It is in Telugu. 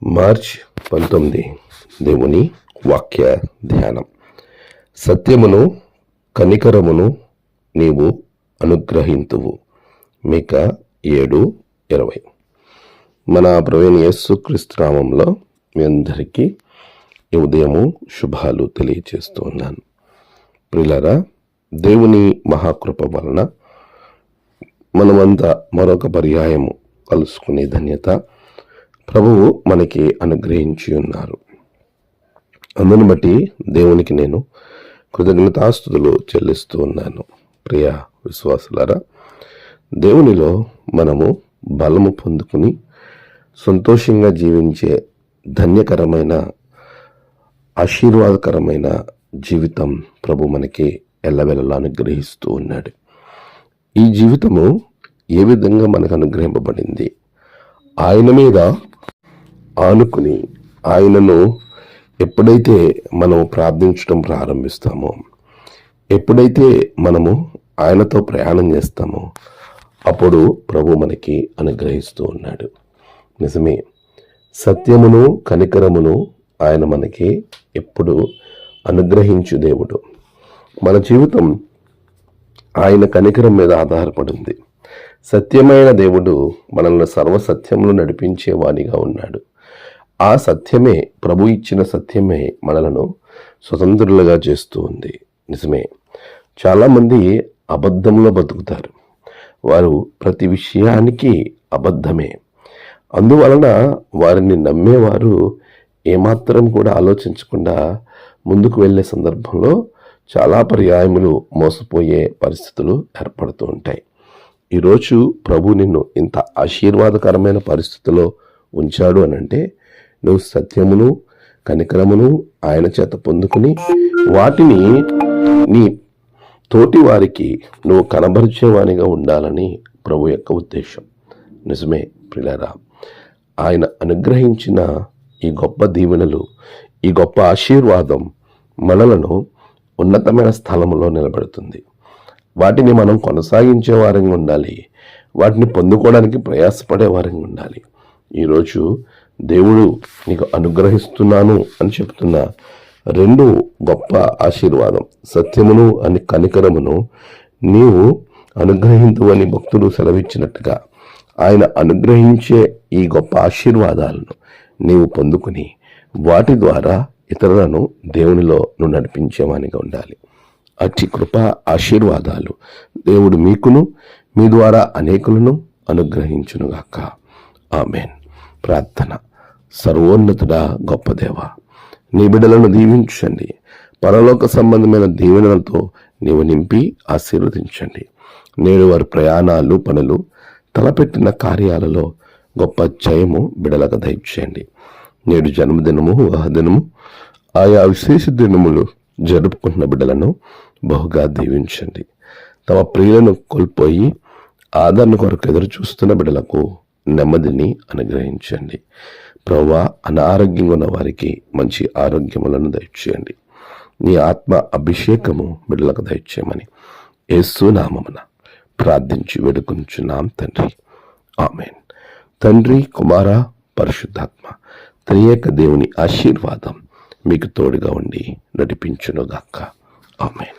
మార్చ్ 19 దేవుని వాక్య ధ్యానం. సత్యమును కనికరమును నీవు అనుగ్రహింతువు. మీకా 7:20. మన ప్రభువైన యేసుక్రీస్తు నామములో మీ అందరికీ ఈ ఉదయము శుభాలు తెలియజేస్తూ ఉన్నాను. ప్రియులారా, దేవుని మహాకృప వలన మనమంతా మరొక పర్యాయము కలుసుకునే ధన్యత ప్రభువు మనకి అనుగ్రహించి ఉన్నారు. అందును బట్టి దేవునికి నేను కృతజ్ఞతాస్తుతులు చెల్లిస్తూ ఉన్నాను. ప్రియ విశ్వాసులారా, దేవునిలో మనము బలము పొందుకుని సంతోషంగా జీవించే ధన్యకరమైన ఆశీర్వాదకరమైన జీవితం ప్రభు మనకి ఎల్లవెల్లలా అనుగ్రహిస్తూ ఉన్నాడు. ఈ జీవితము ఏ విధంగా మనకు అనుగ్రహింపబడింది? ఆయన మీద ఆనుకుని ఆయనను ఎప్పుడైతే మనం ప్రార్థించడం ప్రారంభిస్తామో, ఎప్పుడైతే మనము ఆయనతో ప్రయాణం చేస్తామో, అప్పుడు ప్రభు మనకి అనుగ్రహిస్తూ ఉన్నాడు. నిజమే, సత్యమును కనికరమును ఆయన మనకి ఎప్పుడు అనుగ్రహించు దేవుడు. మన జీవితం ఆయన కనికరం మీద ఆధారపడింది. సత్యమైన దేవుడు మనల్ని సర్వసత్యంలో నడిపించేవాడిగా ఉన్నాడు. ఆ సత్యమే, ప్రభు ఇచ్చిన సత్యమే మనలను స్వతంత్రులుగా చేస్తూ ఉంది. నిజమే, చాలామంది అబద్ధంలో బతుకుతారు. వారు ప్రతి విషయానికి అబద్ధమే. అందువలన వారిని నమ్మేవారు ఏమాత్రం కూడా ఆలోచించకుండా ముందుకు వెళ్ళే సందర్భంలో చాలా పర్యాయములు మోసపోయే పరిస్థితులు ఏర్పడుతూ ఉంటాయి. ఈరోజు ప్రభు నిన్ను ఇంత ఆశీర్వాదకరమైన పరిస్థితిలో ఉంచాడు అనంటే, నువ్వు సత్యమును కనికరమును ఆయన చేత పొందుకుని వాటిని నీ తోటి వారికి నువ్వు కనబరిచేవానిగా ఉండాలని ప్రభు యొక్క ఉద్దేశం. నిజమే ప్రియులారా, ఆయన అనుగ్రహించిన ఈ గొప్ప దీవెనలు, ఈ గొప్ప ఆశీర్వాదం మనలను ఉన్నతమైన స్థలంలో నిలబెడుతుంది. వాటిని మనం కొనసాగించే వారంగా ఉండాలి. వాటిని పొందుకోవడానికి ప్రయాసపడే వారంగా ఉండాలి. ఈరోజు దేవుడు నీకు అనుగ్రహిస్తున్నాను అని చెప్తున్న రెండు గొప్ప ఆశీర్వాదం, సత్యమును అని కనికరమును నీవు అనుగ్రహించు అని భక్తుడు సెలవిచ్చినట్టుగా ఆయన అనుగ్రహించే ఈ గొప్ప ఆశీర్వాదాలను నీవు పొందుకుని వాటి ద్వారా ఇతరులను దేవునిలో నువ్వు నడిపించేవానిగా ఉండాలి. అట్టి కృప ఆశీర్వాదాలు దేవుడు మీకును మీ ద్వారా అనేకులను అనుగ్రహించునుగాక. ఆమేన్. ప్రార్థన. సర్వోన్నతుడా, గొప్ప దేవ, నీ బిడ్డలను దీవించండి. పరలోక సంబంధమైన దీవెనలతో నీవు నింపి ఆశీర్వదించండి. నేడు వారి ప్రయాణాలు, పనులు, తలపెట్టిన కార్యాలలో గొప్ప జయము బిడ్డలకు దయచేయండి. నేడు జన్మదినము, వివాహదినము, ఆయా విశేష దినములు జరుపుకుంటున్న బిడ్డలను బహుగా దీవించండి. తమ ప్రియులను కోల్పోయి ఆదరణ కొరకు ఎదురు చూస్తున్న బిడ్డలకు నెమ్మదిని అనుగ్రహించండి. ప్రభువా, అనారోగ్యంగా ఉన్న వారికి మంచి ఆరోగ్యములను దయచేయండి. నీ ఆత్మ అభిషేకము బిడ్డలకు దయచేయమని యేసు నామమున ప్రార్థించి వేడుకొనుచున్నాం తండ్రి. ఆమేన్. తండ్రి, కుమార, పరిశుద్ధాత్మ త్రియేక దేవుని ఆశీర్వాదం మీకు తోడుగా ఉండి నడిపించునుగాక. ఆమేన్.